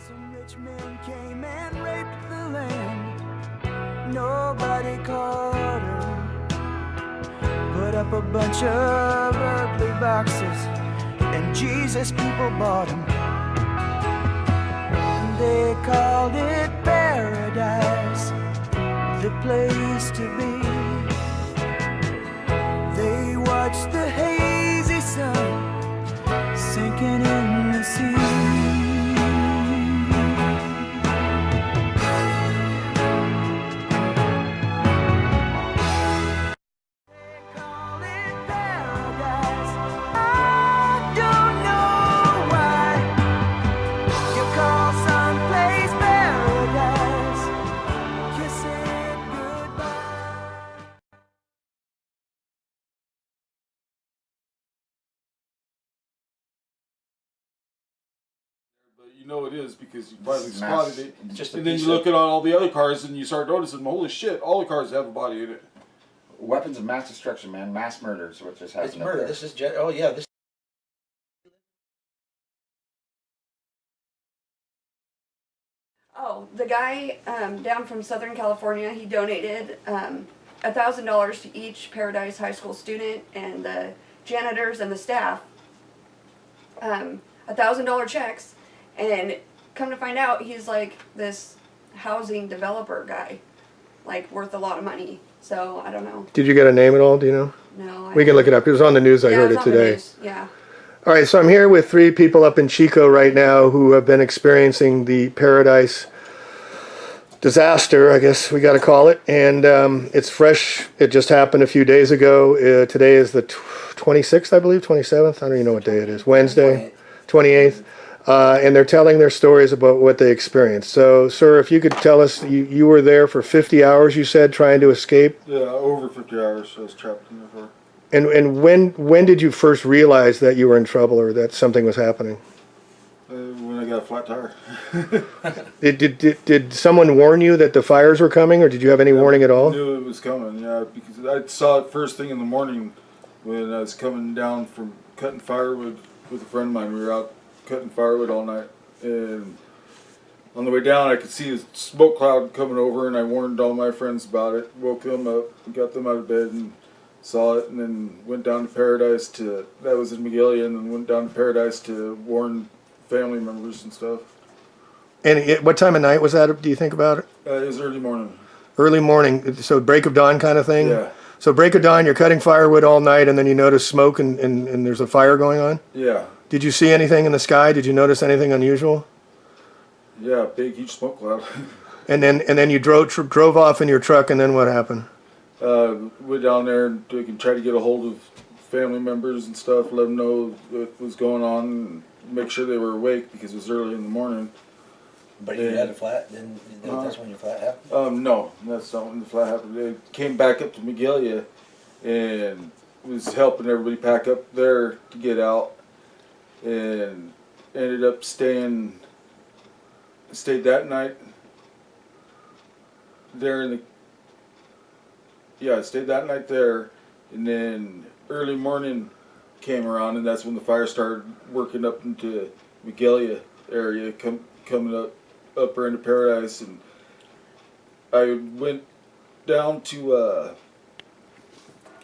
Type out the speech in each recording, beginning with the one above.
Some rich men came and raped the land. Nobody caught him. Put up a bunch of ugly boxes, and Jesus people bought him. They called it paradise, the place to be. They watched the hazy sun sinking in the sea. You know it is because you finally spotted it. Just and then you look at all the other cars and you start noticing, holy shit, all the cars have a body in it. Weapons of mass destruction, man. Mass murder is what just happened. It's murder. This is oh yeah. This. Oh, the guy down from Southern California, he donated $1,000 to each Paradise High School student and the janitors and the staff. $1,000 checks, and come to find out, he's like this housing developer guy, like worth a lot of money. So I don't know. Did you get a name at all? Do you know? No. We can look it up. It was on the news. I heard it today. Yeah. All right, so I'm here with 3 people up in Chico right now who have been experiencing the Paradise disaster, I guess we got to call it. And it's fresh. It just happened a few days ago. Today is the 26th, I believe, 27th. I don't even know what day it is. Wednesday, 28th. And they're telling their stories about what they experienced. So, sir, if you could tell us, you were there for 50 hours, you said, trying to escape? Yeah, over 50 hours I was trapped in there for. And when did you first realize that you were in trouble or that something was happening? When I got a flat tire. Did someone warn you that the fires were coming, or did you have any warning at all? I knew it was coming, yeah, because I saw it first thing in the morning when I was coming down from cutting firewood with a friend of mine. We were out cutting firewood all night, and on the way down I could see a smoke cloud coming over, and I warned all my friends about it, woke them up, got them out of bed, and saw it, and then went down to Paradise that was in Magalia, and then went down to Paradise to warn family members and stuff. And what time of night was that, do you think about it? It was early morning. Early morning, so break of dawn kind of thing? Yeah. So break of dawn, you're cutting firewood all night, and then you notice smoke and there's a fire going on? Yeah. Did you see anything in the sky? Did you notice anything unusual? Yeah, big, huge smoke cloud. And then you drove off in your truck, and then what happened? Went down there and we can try to get a hold of family members and stuff, let them know what was going on, and make sure they were awake because it was early in the morning. But you had a flat. Then that's when your flat happened. No, that's not when the flat happened. They came back up to Magalia and was helping everybody pack up there to get out, and ended up stayed that night there in the. Yeah, I stayed that night there, and then early morning came around, and that's when the fire started working up into Magalia area, coming up into Paradise, and I went down to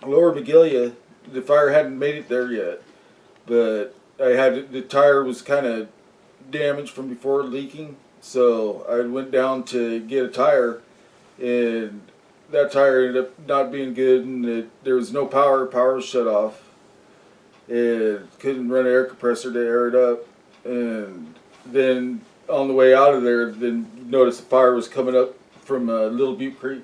Lower Magalia. The fire hadn't made it there yet, but the tire was kind of damaged from before leaking, so I went down to get a tire, and that tire ended up not being good, and there was no power. Power was shut off. And couldn't run an air compressor to air it up. And then on the way out of there, then noticed the fire was coming up from Little Butte Creek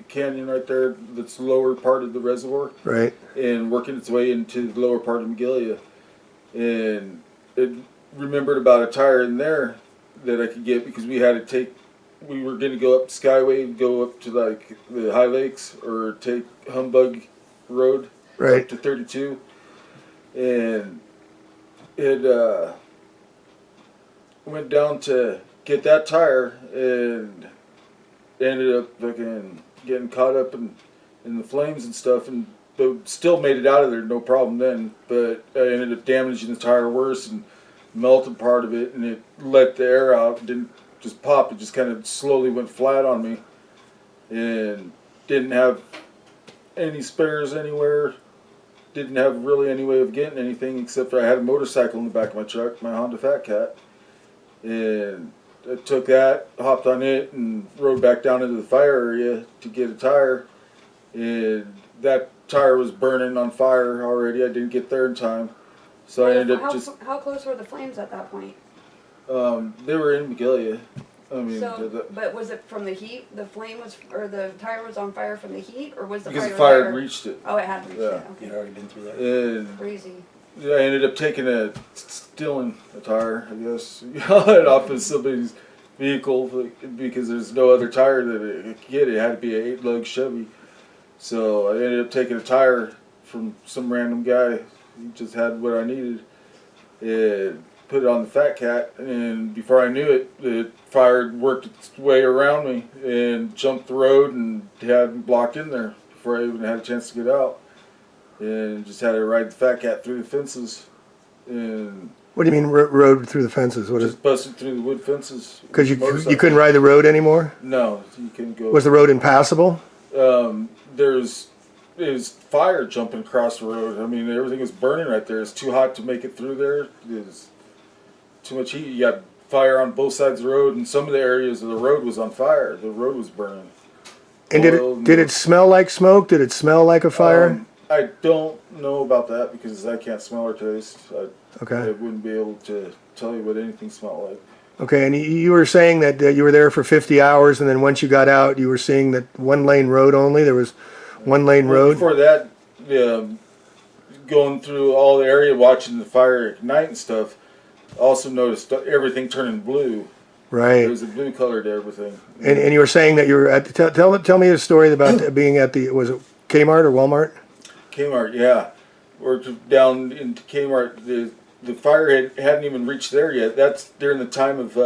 Canyon right there. That's the lower part of the reservoir. Right. And working its way into the lower part of Magalia. And it remembered about a tire in there that I could get because we were going to go up Skyway, go up to like the High Lakes, or take Humbug Road up to 32, and it went down to get that tire and ended up fucking getting caught up in the flames and stuff, and but still made it out of there no problem then. But I ended up damaging the tire worse and melted part of it, and it let the air out. It didn't just pop. It just kind of slowly went flat on me, and didn't have any spares anywhere. Didn't have really any way of getting anything except for I had a motorcycle in the back of my truck, my Honda Fat Cat, and I took that, hopped on it, and rode back down into the fire area to get a tire, and that tire was burning on fire already. I didn't get there in time, so I ended up just. How close were the flames at that point? They were in Magalia. I mean, So, but was it from the heat? The flame was, or the tire was on fire from the heat, or was the because fire the fire there? had reached it. Oh, it had reached Yeah. it. You'd Okay. already been through that. And Crazy. yeah, I ended up stealing a tire, I guess, off of somebody's vehicle because there's no other tire that it could get. It had to be an 8-lug Chevy. So I ended up taking a tire from some random guy. He just had what I needed. And put it on the Fat Cat, and before I knew it, the fire worked its way around me and jumped the road and had me blocked in there before I even had a chance to get out. And just had to ride the Fat Cat through the fences and What do you mean road through the fences? What is? just busted through the wood fences. Because you Motorcycle. couldn't ride the road anymore. No, you couldn't go. Was the road impassable? There's fire jumping across the road. I mean, everything was burning right there. It's too hot to make it through there. There's too much heat. You got fire on both sides of the road, and some of the areas of the road was on fire. The road was burning. And Oil did it smell like smoke? Did it smell like a fire? I don't know about that because I can't smell or taste. I Okay. wouldn't be able to tell you what anything smelled like. Okay, and you were saying that you were there for 50 hours, and then once you got out, you were seeing that one-lane road only. There was one-lane Well, road. before that, going through all the area, watching the fire ignite and stuff, also noticed everything turning blue. There Right. was a blue color to everything. And you were saying that you were at tell me a story about being at the, was it Kmart or Walmart? Kmart, yeah. Worked down into Kmart. The fire hadn't even reached there yet. That's during the time of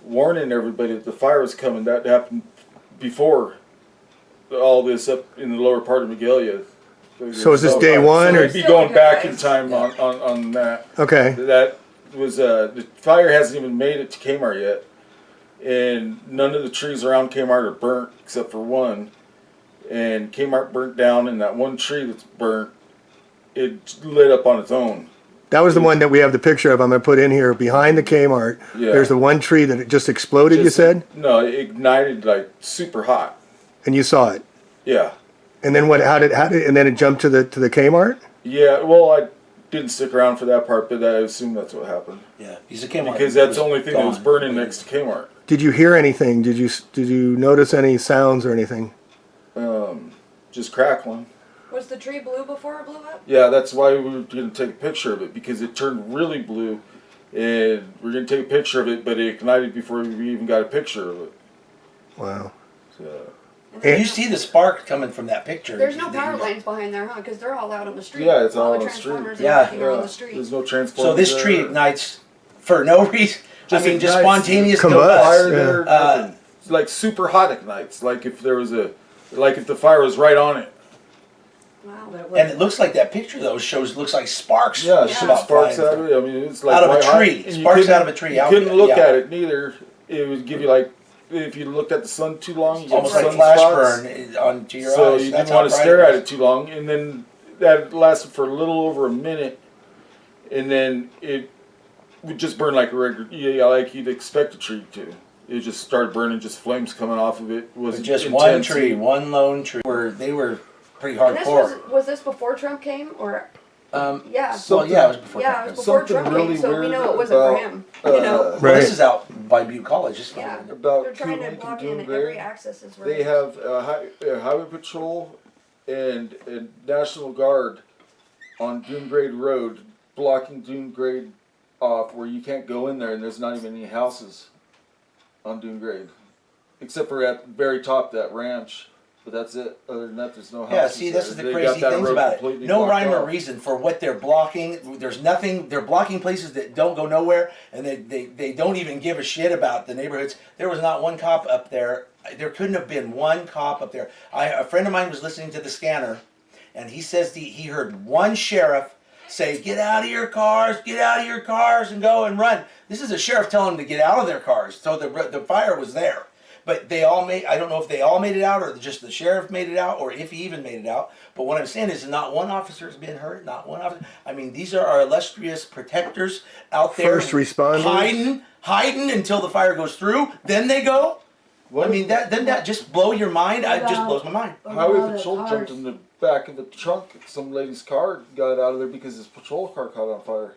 warning everybody that the fire was coming. That happened before all this up in the lower part of Magalia. So is this day one, So or- it'd be going back in time on that. Okay. That was the fire hasn't even made it to Kmart yet, and none of the trees around Kmart are burnt except for one. And Kmart burnt down, and that one tree that's burnt, it lit up on its own. That was the one that we have the picture of. I'm going to put in here behind the Kmart. Yeah. There's the one tree that it just exploded. You Just- said, No, it ignited like super hot. and you saw it. Yeah, And then what? How did? And then it jumped to the Kmart. yeah. Well, I didn't stick around for that part, but I assume that's what happened Yeah, he's a Kmart. because that's the only thing that was Gone. burning next to Kmart. Did you hear anything? Did you notice any sounds or anything? Just crackling. Was the tree blue before it blew up? Yeah, that's why we were going to take a picture of it because it turned really blue, and we're going to take a picture of it, but it ignited before we even got a picture of it. Wow. So, And you see the spark coming from that picture. There's no You- power you- lines behind there, huh? Because they're all out on the street. Yeah, it's all the on the street. transformers Yeah. and everything are on the street. there's no transformer. So this tree ignites for no reason. Just I mean, just ignites. spontaneous Combust. combust. fire Yeah. there, nothing. It's like super hot ignites. Like if there was if the fire was right on it. Wow. And it looks like that picture though looks like sparks. Yeah, it Yeah. shoots about sparks flying out of it. I mean, it's like Out of a white hot. tree. And you Sparks couldn't- out of a tree. You Out- couldn't look yeah. at it neither. It would give you like if you looked at the sun too long, you get Almost like sun flash spots. burn onto your So eyes. you That's didn't how want to bright stare it at was. it too long, and then that lasted for a little over a minute, and then it would just burn like a regular, like you'd expect a tree to. It just started burning, just flames coming off of it. Was With just one tree, one lone tree. They were pretty And this hardcore. was this before Trump came or? Yeah. Well, yeah, it was before. Yeah, Trump. it was before Something Trump really came, so we weird know it wasn't for about, him. You know. Well, Right. this is out by Butte College. This is Yeah. about They're trying to Lincoln block Doom in Grade. every access is They have a highway patrol and a National Guard on Doom Grade Road blocking Doom Grade off where you can't go in there, and there's not even any houses on Doom Grade. Except for at the very top, that ranch. But that's it. Other than that, there's no houses. Yeah, see, this is the They crazy got that things road about it. completely No blocked rhyme or off. reason for what they're blocking. There's nothing. They're blocking places that don't go nowhere, and they don't even give a shit about the neighborhoods. There was not one cop up there. There couldn't have been one cop up there. A friend of mine was listening to the scanner, and he says he heard one sheriff say, get out of your cars, and go and run. This is a sheriff telling them to get out of their cars. So the fire was there. But they all made, I don't know if they all made it out or just the sheriff made it out or if he even made it out. But what I'm saying is not one officer has been hurt, not one officer. I mean, these are our illustrious protectors out there. First responders. Hiding until the fire goes through, then they go. I mean, doesn't that just blow your mind? It just blows my mind. Highway patrol jumped in the back of the trunk. Some lady's car got out of there because his patrol car caught on fire.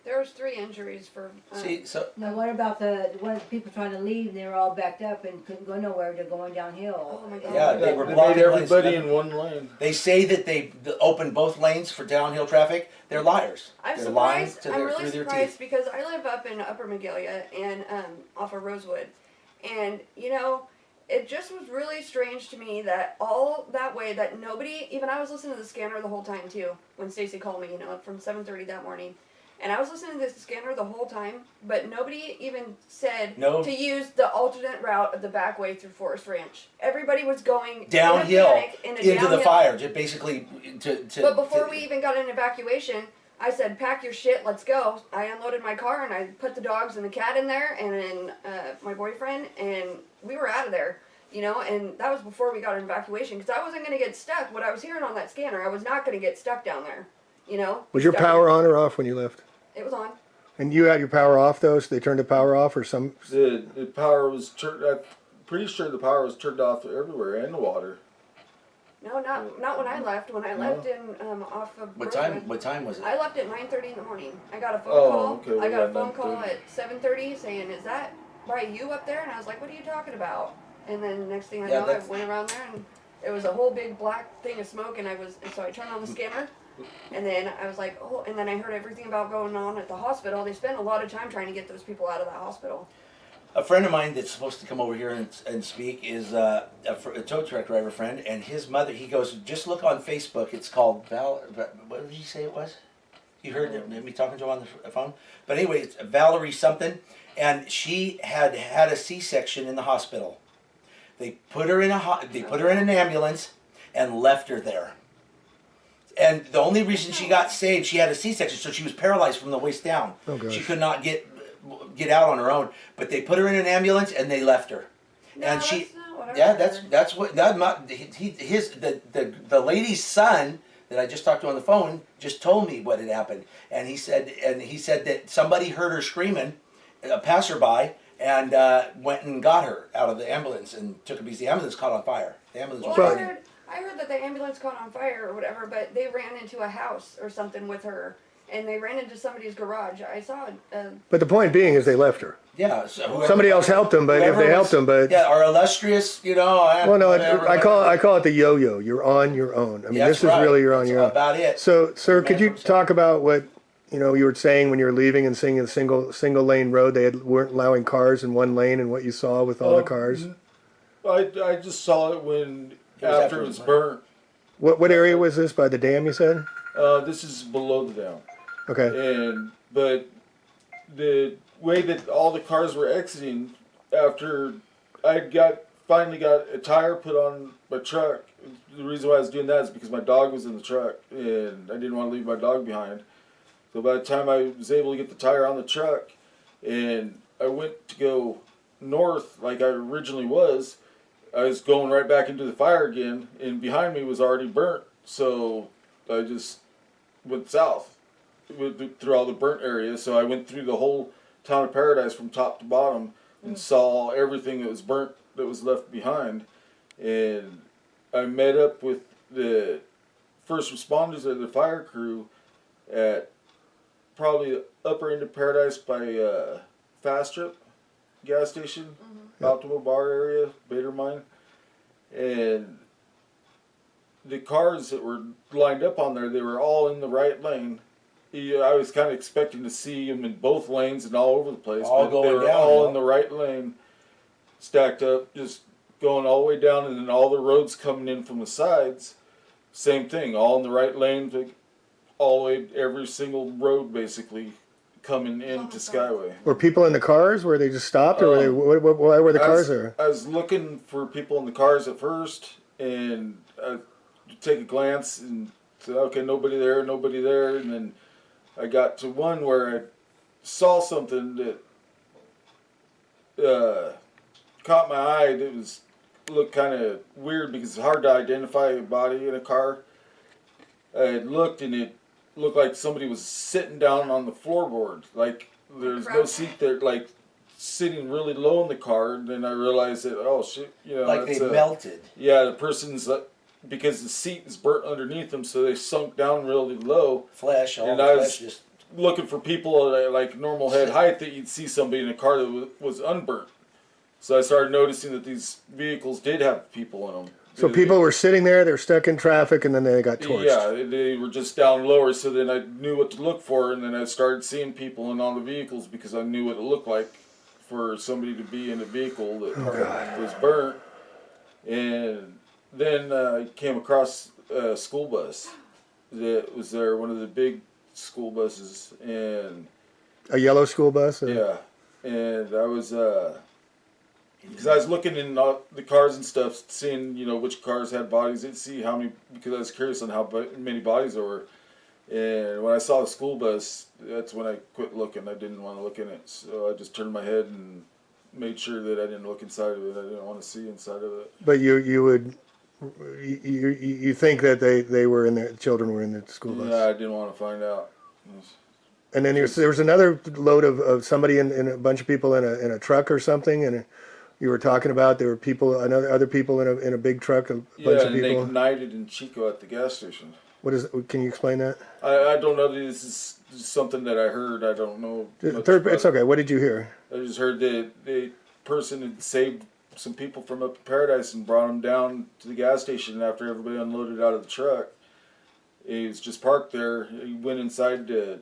There was 3 injuries for. See, so Now what about the people trying to leave and they were all backed up and couldn't go nowhere, they're going downhill? Oh my God. yeah, They they were made blocking everybody lanes. in one lane. They say that they opened both lanes for downhill traffic. They're liars. I'm They're lying surprised. I'm really through their surprised teeth. because I live up in Upper Magalia and off of Rosewood, and you know, it just was really strange to me that all that way that nobody, even I was listening to the scanner the whole time too when Stacy called me, you know, from 7:30 that morning. And I was listening to the scanner the whole time, but nobody even said No. to use the alternate route of the back way through Forest Ranch. Everybody was going Downhill in a into downhill. the fire, just basically to. But before we even got an evacuation, I said, pack your shit, let's go. I unloaded my car and I put the dogs and the cat in there and then my boyfriend, and we were out of there. You know, and that was before we got an evacuation because I wasn't going to get stuck. What I was hearing on that scanner, I was not going to get stuck down there. You know? Was your Stuck- power on or off when you left? It was on. And you had your power off though, so they turned the power off or some? The power was turned. I'm pretty sure the power was turned off everywhere and the water. No, not when I left. When I left in off of What Rosewood, time was it? I left at 9:30 in the morning. I got a phone Oh, call. okay, I got a yeah, phone call 9:30. at 7:30 saying, "Is that by you up there?" And I was like, "What are you talking about?" And then next thing I Yeah, know, I that's- went around there and it was a whole big black thing of smoke. And so I turned on the scanner, and then I was like, "Oh!" And then I heard everything about going on at the hospital. They spent a lot of time trying to get those people out of that hospital. A friend of mine that's supposed to come over here and speak is a tow truck driver friend, and his mother. He goes, just look on Facebook. It's called what did you say it was? You heard me talking to him on the phone. But anyway, it's Valerie something, and she had a C-section in the hospital. They put her in an ambulance and left her there. And the only reason she got saved, she had a C-section, so she was paralyzed from the waist down. Oh, gosh. She could not get out on her own. But they put her in an ambulance and they left her. No, and that's she, not what I yeah, heard. that's what the lady's son that I just talked to on the phone just told me what had happened, and he said that somebody heard her screaming, a passerby, and went and got her out of the ambulance and took her because the ambulance caught on fire. The ambulance was Well, burning. I heard that the ambulance caught on fire or whatever, but they ran into a house or something with her, and they ran into somebody's garage. I saw But the point being is they left her. Yeah, so whoever- Somebody else helped them, but if whoever they was- helped them, but yeah, our illustrious, well, no, whatever, I call it the yo-yo. You're on your own. I mean, That's this is right. really you're on That's your own. about it. So, sir, could Man you for himself. talk about what you were saying when you were leaving and seeing a single lane road? They weren't allowing cars in one lane, and what you saw with all the cars. I just saw it when It was after it was burnt. What area was this by the dam? You said. This is below the dam. Okay. But the way that all the cars were exiting after I finally got a tire put on my truck. The reason why I was doing that is because my dog was in the truck and I didn't want to leave my dog behind. So by the time I was able to get the tire on the truck and I went to go north like I originally was, I was going right back into the fire again, and behind me was already burnt. So I just went south through all the burnt areas. So I went through the whole town of Paradise from top to bottom and saw everything that was burnt that was left behind. And I met up with the first responders of the fire crew at probably upper end of Paradise by Fast Trip gas station, Optimal Bar area, Bader Mine. And the cars that were lined up on there, they were all in the right lane. I was kind of expecting to see them in both lanes and all over the place, All but going they were down, all huh? in the right lane, stacked up, just going all the way down, and then all the roads coming in from the sides, same thing, all in the right lane, all the way, every single road basically coming into Skyway. Were people in the cars? Were they just stopped, or were they? Why were the cars there? I was looking for people in the cars at first, and I take a glance, and said, okay, nobody there, and then I got to one where I saw something that caught my eye. That looked kind of weird because it's hard to identify a body in a car. I had looked and it looked like somebody was sitting down on the floorboard, like there's no seat there, like sitting really low in the car. And then I realized that, oh shit, you know, Like they that's melted. yeah, the person's because the seat is burnt underneath them, so they sunk down really low. Flesh, all And the I flesh was just. looking for people at like normal head height that you'd see somebody in a car that was unburnt. So I started noticing that these vehicles did have people in them. So people were sitting there, they're stuck in traffic, and then they got torched. Yeah, they were just down lower, so then I knew what to look for, and then I started seeing people in all the vehicles because I knew what it looked like for somebody to be in a vehicle that was burnt. And then I came across a school bus that was there, one of the big school buses, and A yellow school bus? Or? yeah, and I was because I was looking in the cars and stuff, seeing, you know, which cars had bodies, and see how many, because I was curious on how many bodies there were. And when I saw the school bus, that's when I quit looking. I didn't want to look in it, so I just turned my head and made sure that I didn't look inside of it. I didn't want to see inside of it. But you think that they were in the children were in the school bus? Yeah, I didn't want to find out. And then there was another load of somebody in a bunch of people in a truck or something, and you were talking about there were people, other people in a big truck, a bunch Yeah, of and they people. ignited in Chico at the gas station. What is? Can you explain that? I don't know. This is something that I heard. I don't know. much about It's okay. What did you hear? I just heard that the person had saved some people from up in Paradise and brought them down to the gas station after everybody unloaded out of the truck. He was just parked there. He went inside to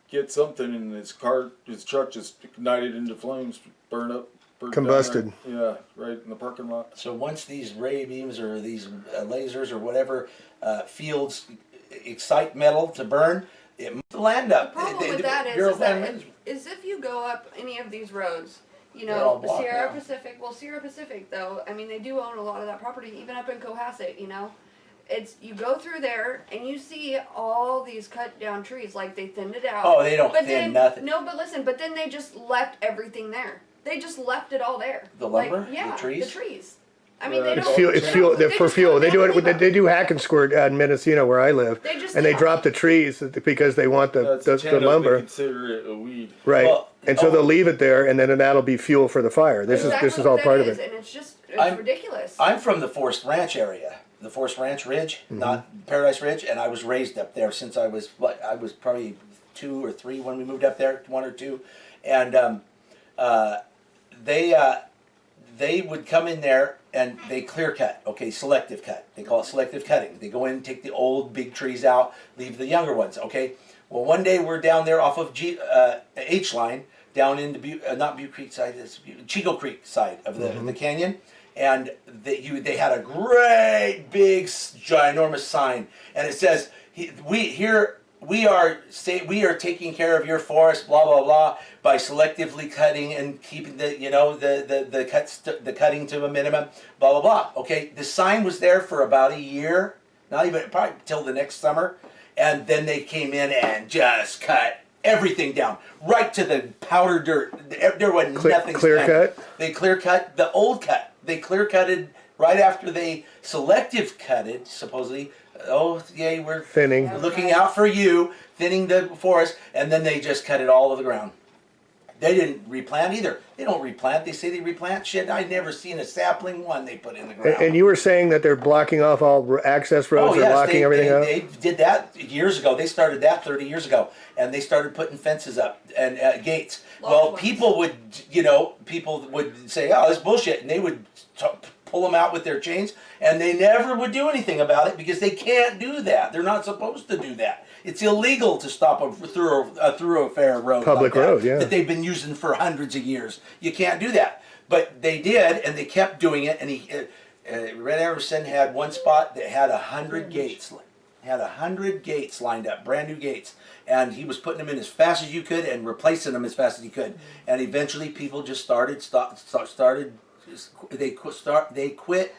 get something, and his truck just ignited into flames, burnt down Combusted. right- yeah, right in the parking lot. So once these ray beams or these lasers or whatever fields excite metal to burn, it moves the land up. The problem with that is if you go up any of these roads, you They're all know, blocked Sierra now. Pacific, Sierra Pacific though, I mean, they do own a lot of that property, even up in Cohasset, you know. You go through there and you see all these cut down trees, like they thinned it out. Oh, they don't but thin then, nothing. No, but listen, but then they just left everything there. They just left it all there. The lumber? Like, yeah, The trees? The trees. I mean, they It's don't. It's fuel. they For just fuel. cut They do down it. leave They do hack and squirt in Mendocino where I live, They just and they leave drop the trees because they want the They lumber. consider it a weed. Right. Well, and so they'll leave it there, and then that'll be fuel for the fire. This is all what part that of it. And it's just I'm- ridiculous. I'm from the Forest Ranch area, the Forest Ranch Ridge, not Paradise Ridge, and I was raised up there since I was probably 2 or 3 when we moved up there, 1 or 2, and they would come in there and they clear cut, okay, selective cut. They call it selective cutting. They go in, take the old big trees out, leave the younger ones, okay. Well, one day we're down there off of H line, down into not Butte Creek side, it's Chico Creek side of the canyon, and they had a great big ginormous sign, and it says we are taking care of your forest, blah blah blah, by selectively cutting and keeping the cutting to a minimum, blah blah blah. Okay, the sign was there for about a year, not even probably till the next summer, and then they came in and just cut everything down right to the powder dirt. There was nothing. Clear cut? They clear cut the old cut. They clear cutted right after they selective cutted, supposedly. Oh, yay, we're Thinning. looking out for you, thinning the forest, and then they just cut it all to the ground. They didn't replant either. They don't replant. They say they replant shit. I've never seen a sapling one they put in the ground. And you were saying that they're blocking off all access roads, they're blocking everything up? They did that years ago. They started that 30 years ago, and they started putting fences up and gates. Large Well, ones. people would say, "Oh, this bullshit," and they would pull them out with their chains, and they never would do anything about it because they can't do that. They're not supposed to do that. It's illegal to stop a thoroughfare road, Public like that, road, yeah. that they've been using for hundreds of years. You can't do that, but they did, and they kept doing it. And Red Emerson had one spot that had 100 gates. Had 100 gates lined up, brand new gates, and he was putting them in as fast as you could and replacing them as fast as he could. And eventually, people just they quit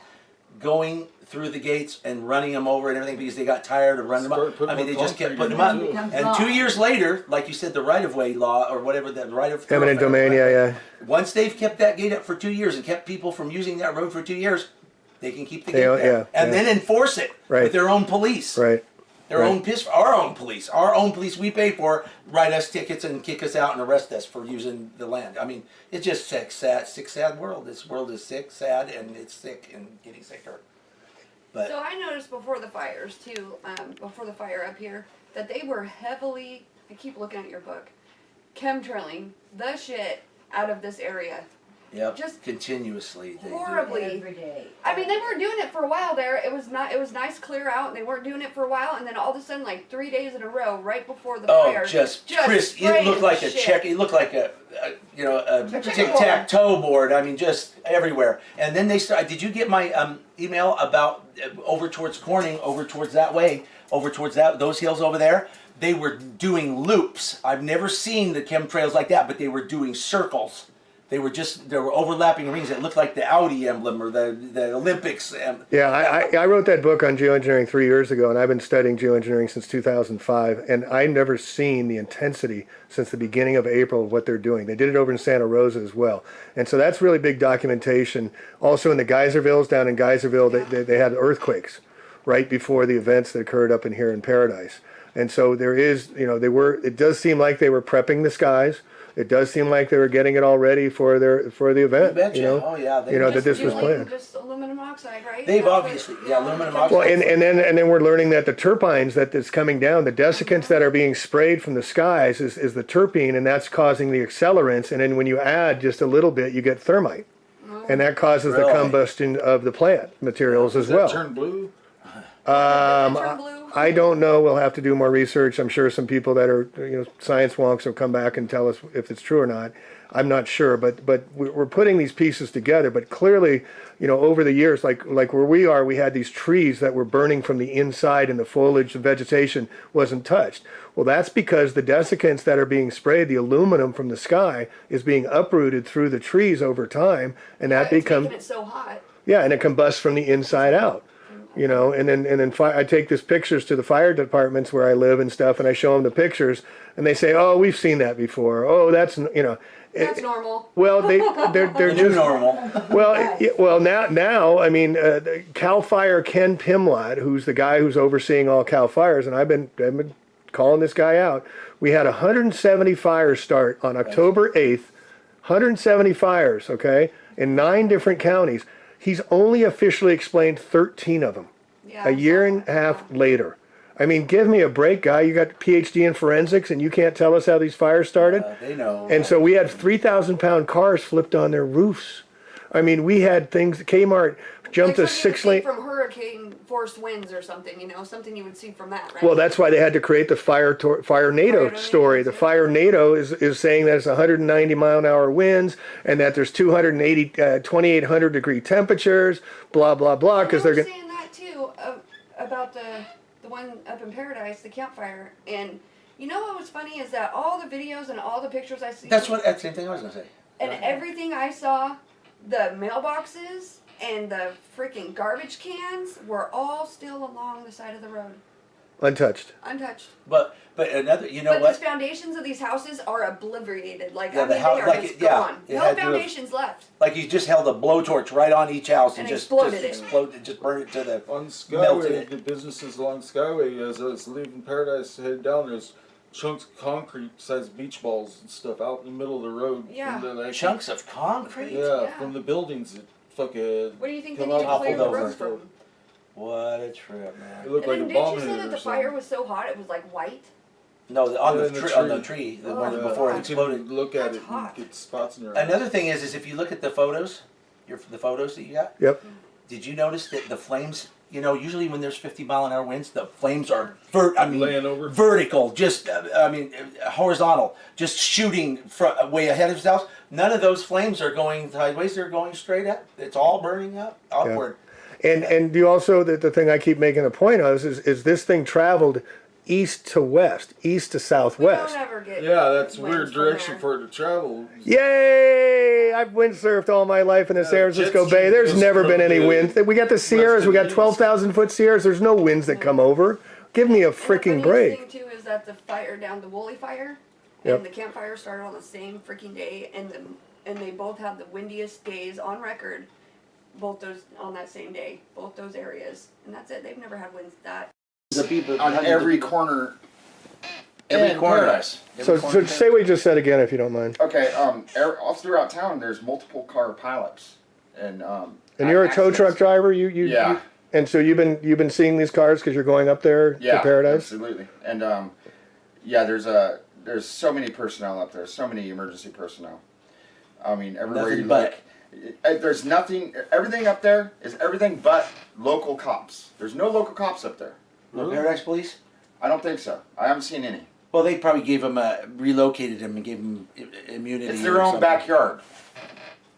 going through the gates and running them over and everything because they got tired of running them Start up. putting I mean, they more just kept concrete putting them in up. too. And 2 years later, like you said, the right-of-way law or whatever, the right of Eminent domain, yeah. Once they've kept that gate up for 2 years and kept people from using that road for 2 years, they can keep the They gate don't- there. yeah, And yeah. then enforce it Right. with their own police. Right. Our own police we pay for, write us tickets and kick us out and arrest us for using the land. I mean, it's just sick, sad world. This world is sick, sad, and it's sick and getting sicker. But So I noticed before the fires too, before the fire up here, that they were heavily, I keep looking at your book, chemtrailing the shit out of this area. yep, just continuously they do. horribly. Every day. I mean, they weren't doing it for a while there. It was nice clear out, and they weren't doing it for a while, and then all of a sudden, like 3 days in a row, right before the Oh, fire, just Chris! It spraying looked like a shit. check. It looked like a checkerboard. tic-tac-toe board. I mean, just everywhere. And then they started. Did you get my email about over towards Corning, over towards that way, over towards those hills over there? They were doing loops. I've never seen the chemtrails like that, but they were doing circles. They were overlapping rings that looked like the Audi emblem or the Olympics. Yeah, I wrote that book on geoengineering 3 years ago, and I've been studying geoengineering since 2005, and I've never seen the intensity since the beginning of April of what they're doing. They did it over in Santa Rosa as well. And so that's really big documentation. Also in the Geyservilles, down in Geyserville, they had earthquakes right before the events that occurred up in here in Paradise. And so there is, it does seem like they were prepping the skies. It does seem like they were getting it all ready for the event. You betcha. You know, Oh, yeah, they that just this was Doing planned. just aluminum oxide, right? They've That's what- obviously- yeah, aluminum oxide. Well, and then we're learning that the terpenes that's coming down, the desiccants that are being sprayed from the skies is the terpene, and that's causing the accelerants. And then when you add just a little bit, you get thermite, and that causes the Really? combustion of the plant materials as Does that well. turn blue? Turn blue. I don't know. We'll have to do more research. I'm sure some people that are science wonks will come back and tell us if it's true or not. I'm not sure, but we're putting these pieces together. But clearly, over the years, like where we are, we had these trees that were burning from the inside, and the foliage, the vegetation wasn't touched. Well, that's because the desiccants that are being sprayed, the aluminum from the sky, is being uprooted through the trees over time, and that It's becomes making it so hot. and it combusts from the inside out. And then I take these pictures to the fire departments where I live and stuff, and I show them the pictures, and they say, "Oh, we've seen that before. Oh, that's That's normal. Well, they're The new just normal. well now I mean Cal Fire Ken Pimlott, who's the guy who's overseeing all Cal Fires, and I've been calling this guy out. We had 170 fires start on October 8th, 170 fires, okay, in 9 different counties. He's only officially explained 13 of them. Yeah. A year and a half later. I mean, give me a break, guy. You got a PhD in forensics, and you can't tell us how these fires started? They know. And so we had 3,000-pound cars flipped on their roofs. I mean, we had things. Kmart jumped a Like something you would see 6-lane. from hurricane force winds or something, something you would see from that, right? Well, that's why they had to create the Fire NATO Tornado story. The yeah. Fire NATO is saying that it's 190 mile an hour winds and that there's 2,800 degree temperatures, blah blah blah. Because they're They going. were saying that too about the one up in Paradise, the campfire. And what was funny is that all the videos and all the pictures I see, That's the same thing I was gonna say. and everything I saw, the mailboxes and the freaking garbage cans were all still along the side of the road, Untouched. untouched. But another, But what? the foundations of these houses are obliterated. Yeah, I mean, the house- they are like just it- yeah, gone. it No had to have- foundations left. Like you just held a blowtorch right on each house and And just exploded it. exploded, just burned it to the. On Melted Skyway, it. the businesses along Skyway, as I was leaving Paradise to head down, there's chunks of concrete sized beach balls and stuff out in the middle of the road. Yeah. From the, Chunks of concrete. Yeah, Yeah. from the buildings that fucking. What do you think they come need to out clear the over. roads from? What a trip, It man. looked like And a then bomb did you say that the or fire something. was so hot it was like white? No, on Yeah, the in the tree, on the tree. tree, the Oh, one yeah. before it You can exploded. look at That's it hot. and get spots in your eyes. Another thing is if you look at the photos, the photos that you got. Yep. Did you notice that the flames? Usually when there's 50 mile an hour winds, the flames are Laying over. vertical, just horizontal, just shooting way ahead of itself. None of those flames are going sideways; they're going straight up. It's all burning up upward. And you also the thing I keep making a point of is this thing traveled east to west, east to We southwest. don't ever get. Yeah, that's winds weird from direction there. for it to travel. Yay! I've windsurfed all my life in the San Francisco jet ski Bay. There's goes never from been any the wind. We got the Sierras. to We got the east. 12,000-foot Sierras. There's no winds that come over. Give me a And the freaking funniest break. thing too is that the fire down the Woolly Fire Yep. and the campfire started on the same freaking day, and they both had the windiest days on record. Both those on that same day, both those areas, and that's it. They've never had winds that. The people On every corner. Every in corner. Paradise. So say what you just said again, if you don't mind. Okay, all throughout town, there's multiple car pileups, and And you're a tow accidents. truck driver. Yeah. You, and so you've been seeing these cars because you're going up there Yeah, to Paradise. absolutely. And yeah, there's so many personnel up there, so many emergency personnel. I mean, everywhere Nothing you but. look, there's nothing. Everything up there is everything but local cops. There's no local cops up there. No Paradise Police? I don't think so. I haven't seen any. Well, they probably gave him relocated him and gave him immunity. It's or their own something. backyard,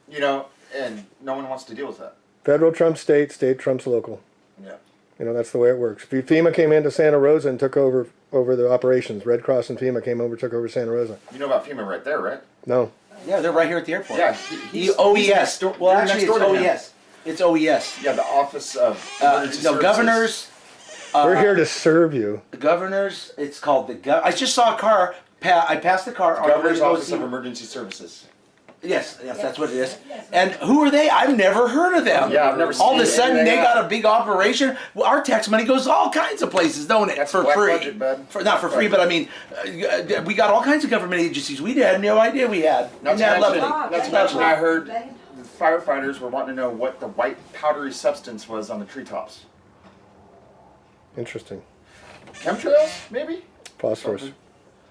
you know, and no one wants to deal with that. Federal trumps state, state trumps local. Yeah. You know, that's the way it works. FEMA came into Santa Rosa and took over the operations. Red Cross and FEMA came over, took over Santa Rosa. You know about FEMA right there, right? No. Yeah, they're right here at the airport. Yeah. He's OES. Well, you're actually, next door it's to him. OES. It's OES. Yeah, the Office of Emergency No, Services. governors. We're here to serve you. The governors. It's called the. I just saw a car. I passed the car. on the way Governor's to go Office see- of Emergency Services. Yes, that's what it is. And who are they? I've never heard of them. Yeah, I've never All of a seen sudden, anything they like got a big operation. Well, our tax money goes all kinds of places, don't it? That's For black free. budget, bud. Not for free, but I mean, we got all kinds of government agencies we had no idea we had. Not Isn't to that mention, lovely? not to mention, I heard the firefighters were wanting to know what the white powdery substance was on the treetops. Interesting. Chemtrails, maybe? Phosphorus.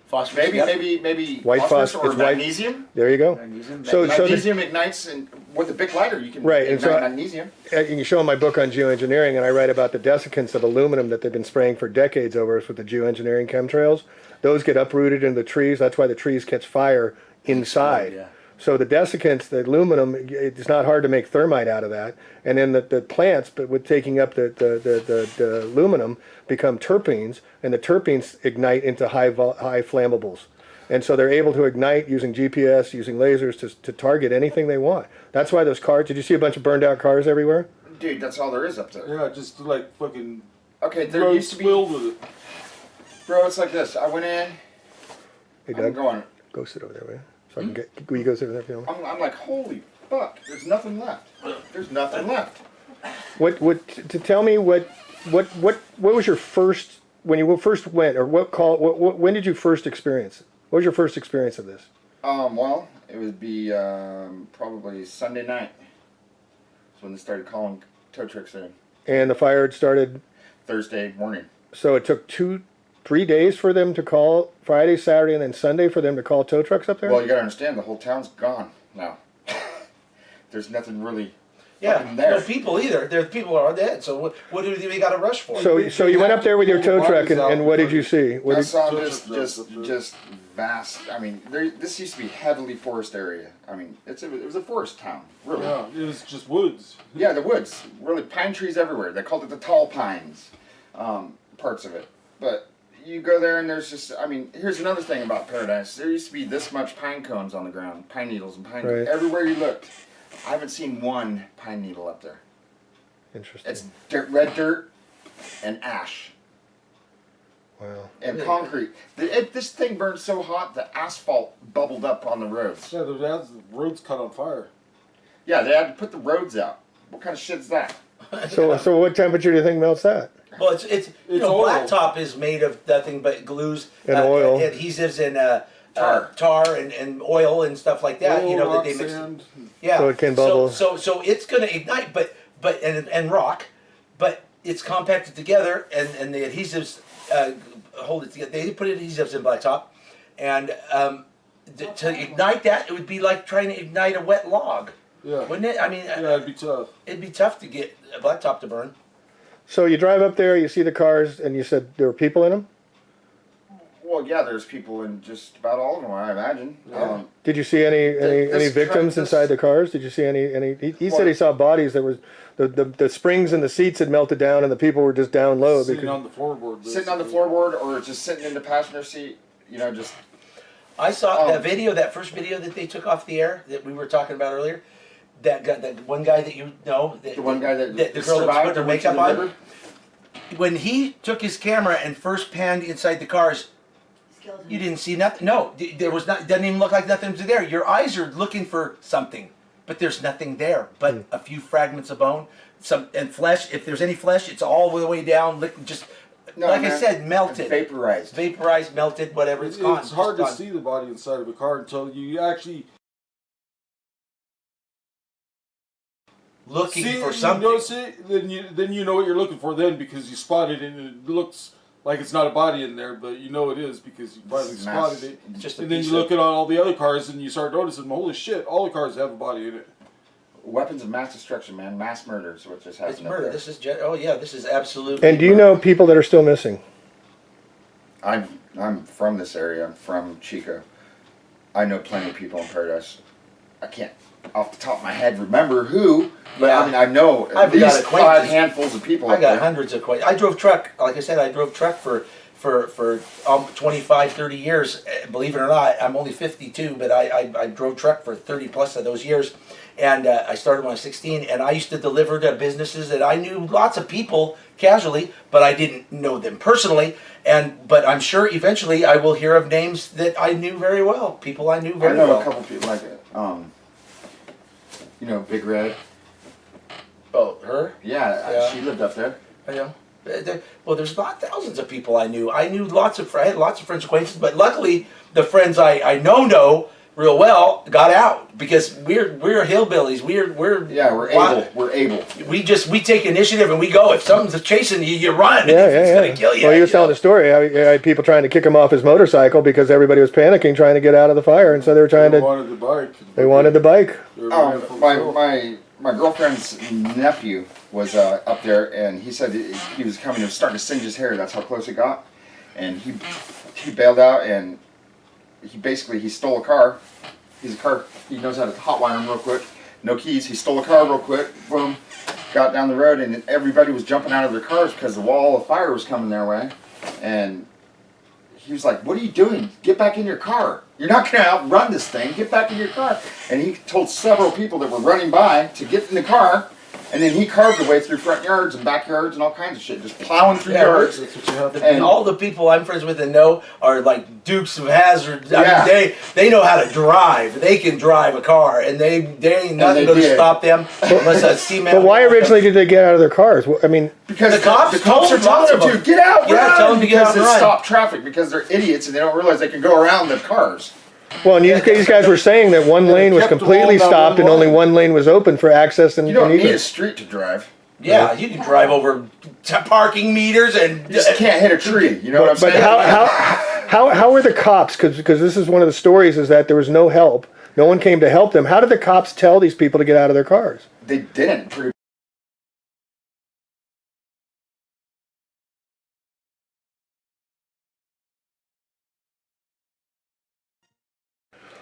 Phosphorus. Maybe, yep. maybe White phosphorus phos- or it's white- magnesium. There you go. Magnesium. So the, Magnesium ignites, and with a big lighter, you can Right, and ignite so- magnesium. you can show in my book on geoengineering, and I write about the desiccants of aluminum that they've been spraying for decades over us with the geoengineering chemtrails. Those get uprooted into the trees. That's why the trees catch fire inside. yeah. So the desiccants, the aluminum, it's not hard to make thermite out of that. And then the plants, but with taking up the aluminum, become terpenes, and the terpenes ignite into high flammables. And so they're able to ignite using GPS, using lasers to target anything they want. That's why those cars, did you see a bunch of burned out cars everywhere? Dude, that's all there is up there. Yeah, just like fucking Okay, there roads used to be, filled with it. bro, it's like this. I went in, Hey I'm Doug, going, go sit over there, will you? So I can get, will you go sit over there if you don't mind? I'm like, holy fuck, there's nothing left. There's nothing left. To tell me what was your first, when you first went, or when did you first experience it? What was your first experience of this? Well, it would be probably Sunday night. That's when they started calling tow trucks in. And the fire had started, Thursday morning. so it took 3 days for them to call, Friday, Saturday, and then Sunday for them to call tow trucks up there? Well, you gotta understand, the whole town's gone now. There's nothing really Yeah, fucking there. no people either. There's people are dead. So what do we got to rush for? So you went up there with your tow truck, and what did you see? What I did, saw Tow trucks up there. just vast. I mean, this used to be heavily forest area. I mean, it was a forest town, really. Yeah, it was just woods. Yeah, the woods, really pine trees everywhere. They called it the tall pines, parts of it. But you go there and there's just, I mean, here's another thing about Paradise. There used to be this much pine cones on the ground, pine needles and pine. Right. Everywhere you looked, I haven't seen one pine needle up there. interesting. It's red dirt and ash. Wow. And concrete. This thing burned so hot, the asphalt bubbled up on the roads. Yeah, the roads caught on fire. Yeah, they had to put the roads out. What kind of shit's that? So what temperature do you think melts that? Well, it's oil. blacktop is made of nothing but glues, And oil. adhesives, and Tar. tar and oil and stuff like that. Oil, you know rock, that they mix. sand. Yeah. So it can bubble. So it's going to ignite, but and rock, but it's compacted together, and the adhesives hold it together. They put adhesives in blacktop, and to ignite that, it would be like trying to ignite a wet log, Yeah. wouldn't it? I mean, Yeah, it'd be tough. it'd be tough to get a blacktop to burn. So you drive up there, you see the cars, and you said there were people in them? Well, yeah, there's people in just about all of them, I imagine. Did you see any This victims this- inside the cars? Did you see any? He said he saw bodies that was the springs and the seats had melted down and the people were just down low. Sitting Because, on the floorboard. Sitting on the basically. floorboard or just sitting in the passenger seat, you know, just I saw Oh. that video, that first video that they took off the air that we were talking about earlier. That one guy that you know, the one guy that the girl that survived put her and went to makeup the on. river. When he took his camera and first panned inside the cars, Skeleton. you didn't see nothing. No, there was not. Doesn't even look like nothing was there. Your eyes are looking for something, but there's nothing there. But a few fragments of bone, some and flesh. If there's any flesh, it's all the way down. Just No, like I man, said, melted, vaporized. melted, whatever. It's It's gone. hard to Just gone. see the body inside of a car until you actually Looking see for it, something. You notice it, then you know what you're looking for then because you spotted it and it looks like it's not a body in there, but you know it is because you finally This is spotted mass- it. It's just a And then piece you look of- at all the other cars and you start noticing, holy shit, all the cars have a body in it. Weapons of mass destruction, man. Mass murder is what just happened. It's up murder. there. This is oh yeah, this is absolutely. and do you know people that are still missing? I'm from this area. I'm from Chico. I know plenty of people in Paradise. I can't, off the top of my head, remember who, but Yeah. I mean, I know at I've got least 5 acquaintances. handfuls of people. I up got there. hundreds of questions. I drove truck. Like I said, I drove truck for 25, 30 years. Believe it or not, I'm only 52, but I drove truck for 30 plus of those years. And I started when I was 16, and I used to deliver to businesses that I knew lots of people casually, but I didn't know them personally. But I'm sure eventually I will hear of names that I knew very well, people I knew I very know well. a couple people like it. You know, Big Red. Oh, her? Yeah, Yeah. she lived up there. You know, well, there's not thousands of people I knew. I knew I had lots of friends, acquaintances, but luckily the friends I know real well got out because we're hillbillies. We're Able. We're able. we take initiative and we go. If something's chasing you, you run. Yeah, It's yeah, gonna yeah. kill you. Well, he was you telling know? the story. How he had people trying to kick him off his motorcycle because everybody was panicking, trying to get out of the fire, and so they were trying They to. wanted the bike. They wanted the bike. They were running from the My girlfriend's nephew was up there, and he said he was coming. He was starting to singe his hair. That's how close it got, and he bailed out, and he stole a car. He knows how to hotwire him real quick. No keys. He stole a car real quick. Boom, got down the road, and everybody was jumping out of their cars because the wall of fire was coming their way, and he was like, "What are you doing? Get back in your car. You're not going to outrun this thing. Get back in your car." And he told several people that were running by to get in the car, and then he carved away through front yards and backyards and all kinds of shit, just plowing through Yeah, yards. That's what you have to And And- all the people I'm friends with and know are like Dukes of Hazzard. I Yeah. mean, they know how to drive. They can drive a car, and they ain't nothing they going to did. stop them unless a cement. But why originally did they get out of their cars? I mean, Because The cops are told telling lots them of to them. get out, Yeah, run, tell them to get because out and they run. stop traffic because they're idiots and they don't realize they can go around the cars. well, and these guys were saying that one they lane was kept them completely all down stopped and one only line. one lane was open for access and You don't need a egress. street to drive. Yeah, you can drive over parking meters and You just can't hit a tree. You know what I'm But saying? how were the cops? Because this is one of the stories is that there was no help. No one came to help them. How did the cops tell these people to get out of their cars? They didn't. Pretty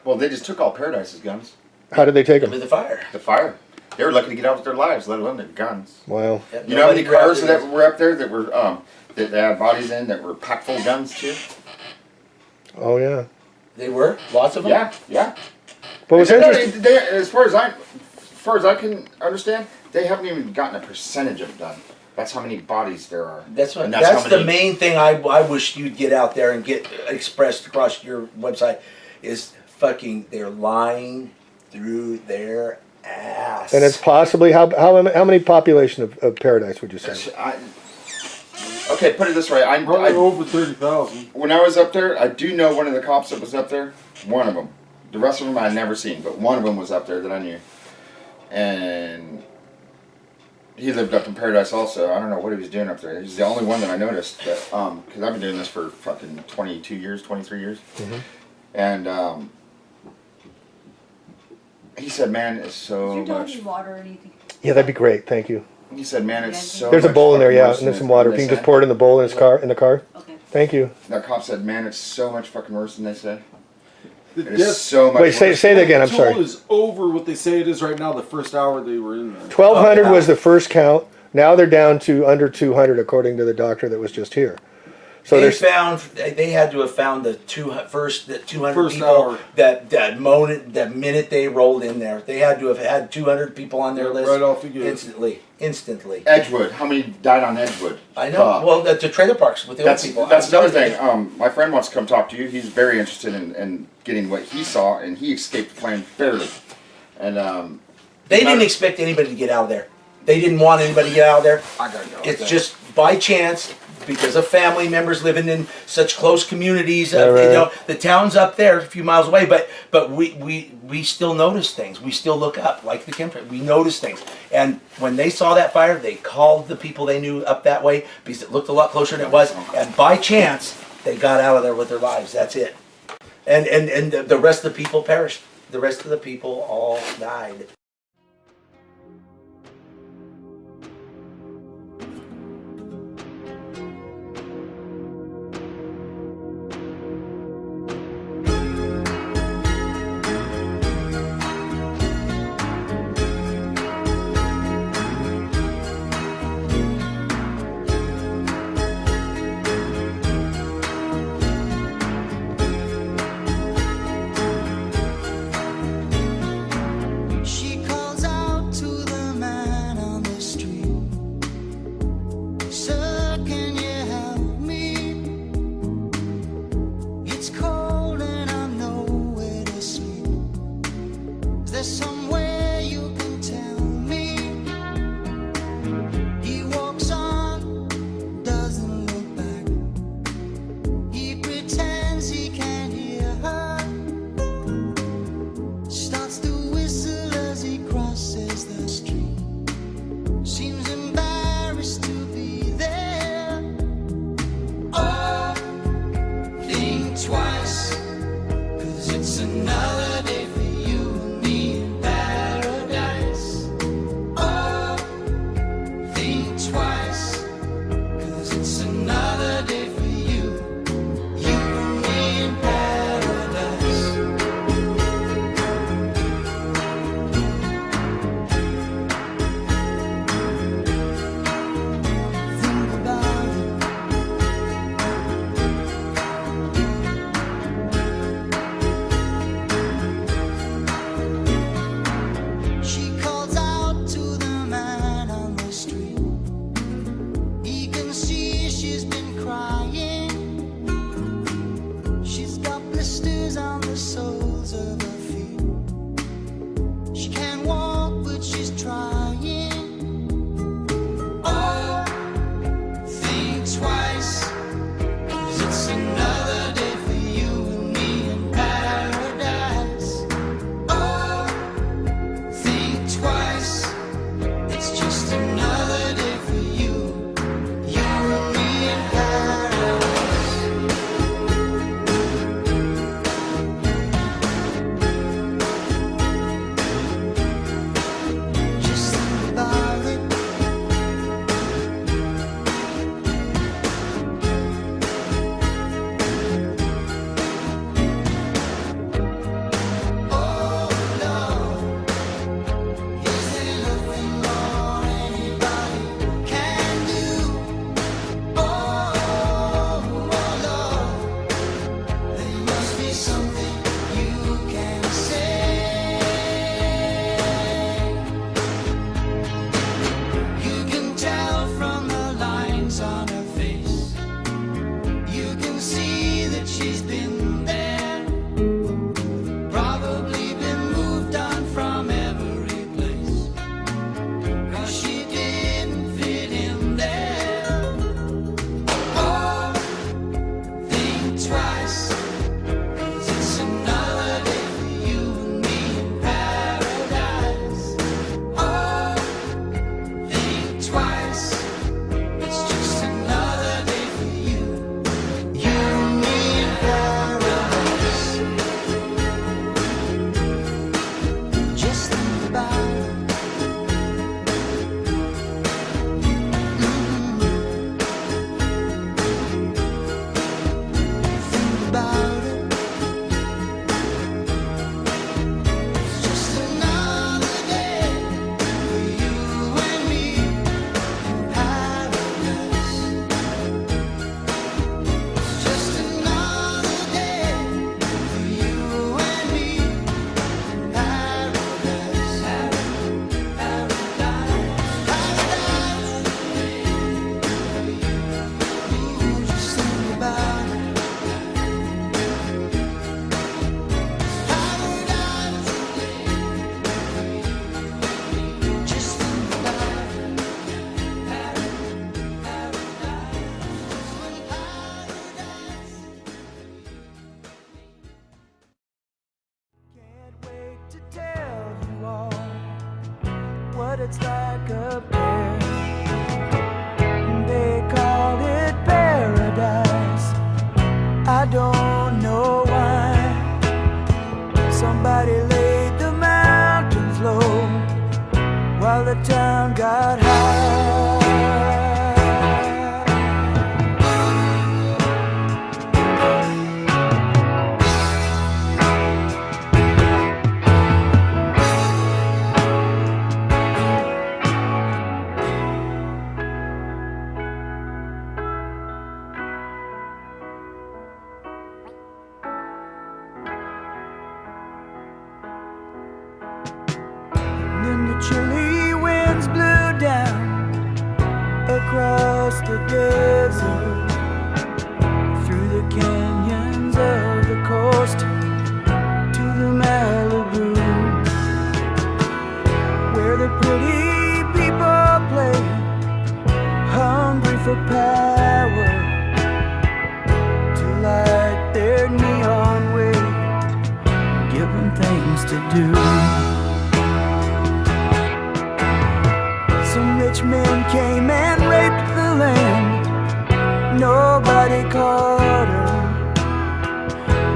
well, they just took all Paradise's guns. How did they take them? with the fire. The fire. They were lucky to get out with their lives, let alone their guns. Wow. Yeah, You know how many nobody grabbed cars it. that were up there that were that they had bodies in that were packed full of guns too? Oh yeah. They were lots of them. Yeah, yeah. What was interesting? As far as I can understand, they haven't even gotten a percentage of it done. That's how many bodies there are. That's what. And That's how the many- main thing I wish you'd get out there and get expressed across your website is fucking they're lying through their ass. And it's possibly how many population of Paradise would you say? Okay, put it this way. Probably over 30,000. When I was up there, I do know one of the cops that was up there. One of them. The rest of them I had never seen, but one of them was up there that I knew. And he lived up in Paradise also. I don't know what he was doing up there. He's the only one that I noticed. Because I've been doing this for fucking 22 years, 23 years. And he said, man, it's so Is your much. doggy water or anything? Yeah, that'd be great. Thank you. He said, man, it's so There's a much bowl in there, fucking yeah, worse and there's than some water. this If you can just end." pour it in the bowl in his car. In the car. Okay. Thank you. That cop said, "Man, it's so much fucking worse than they say. The It is death so much Wait, worse." say it again. I'm toll sorry. is over what they say it is right now. The first hour they were in there. 1,200 was the first count. Now they're down to under 200, according to the doctor that was just here. So They there's found they had to have found the 200 First people hour. the minute they rolled in there. They had to have had 200 people on their Yeah, list right off the gate. instantly. Edgewood. How many died on Edgewood? I know. Well, the trailer parks with the That's old people. that's another thing. My friend wants to come talk to you. He's very interested in getting what he saw, and he escaped the flame barely. And They didn't expect anybody to get out of there. They didn't want anybody to get out of there. I gotta go. It's just by chance because of family members living in such close communities. Yeah, right. You know, the town's up there a few miles away, but we still notice things. We still look up like the chemtrail. We notice things. And when they saw that fire, they called the people they knew up that way because it looked a lot closer than it was. And by chance, they got out of there with their lives. That's it. And the rest of the people perished. The rest of the people all died. She calls out to the man on the street. Sir, can you help me? It's cold and I'm nowhere to sleep. Is there somewhere you can tell me? He walks on, doesn't look back. He pretends he can't hear her. Starts to whistle as he crosses the street. Seems embarrassed to be there. Oh, think twice, 'cause it's another day for you and me in paradise. but it's like a pear. They call it paradise. I don't know why. Somebody laid the mountains low while the town got high. Then the chilly winds blew down across the desert, through the canyons of the coast to the Malibu, where the pretty people play, hungry for power, to light their neon way, give them things to do. Some rich men came and raped the land. Nobody caught her.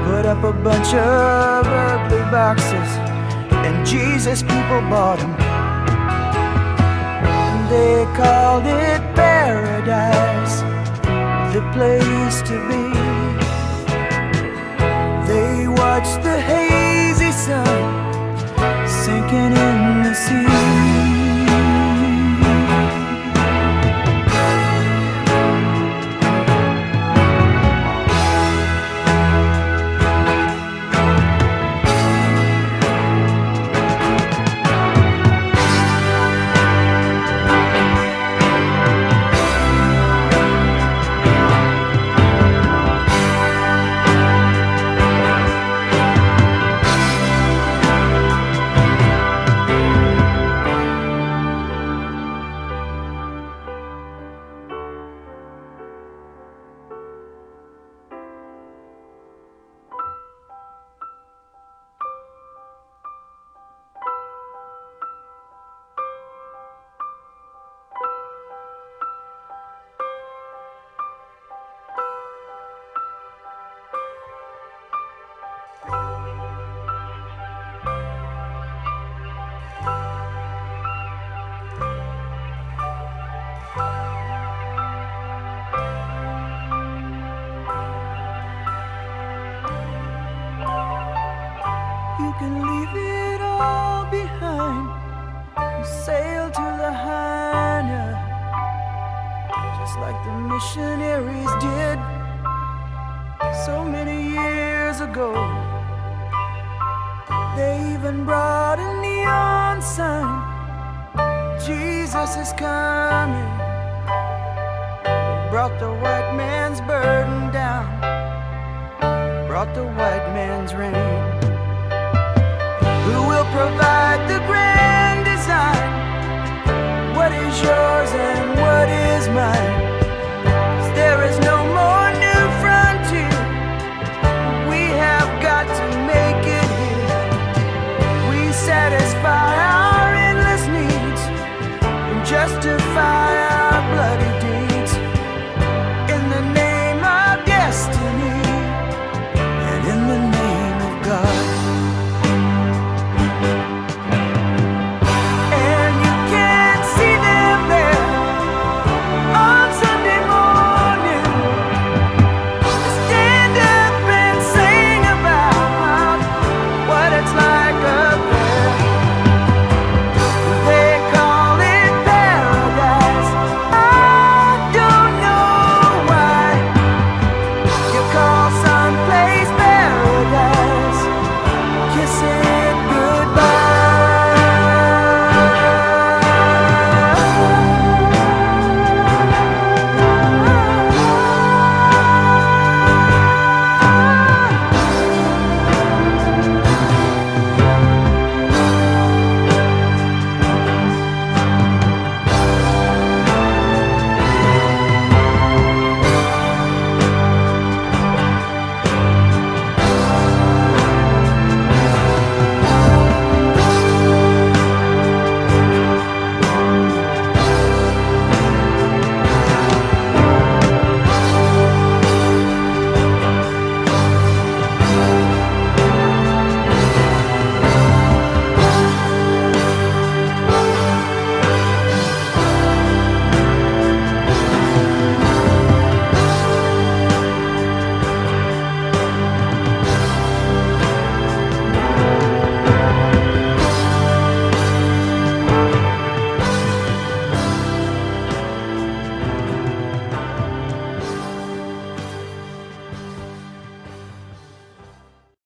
Put up a bunch of ugly boxes, and Jesus people bought them. They called it paradise, the place to be. They watched the hazy sun sinking in the sea. You can leave it all behind and sail to Lahaina, just like the missionaries did so many years ago. They even brought a neon sign, Jesus is coming. They brought the white man's burden down, brought the white man's rain. Who will provide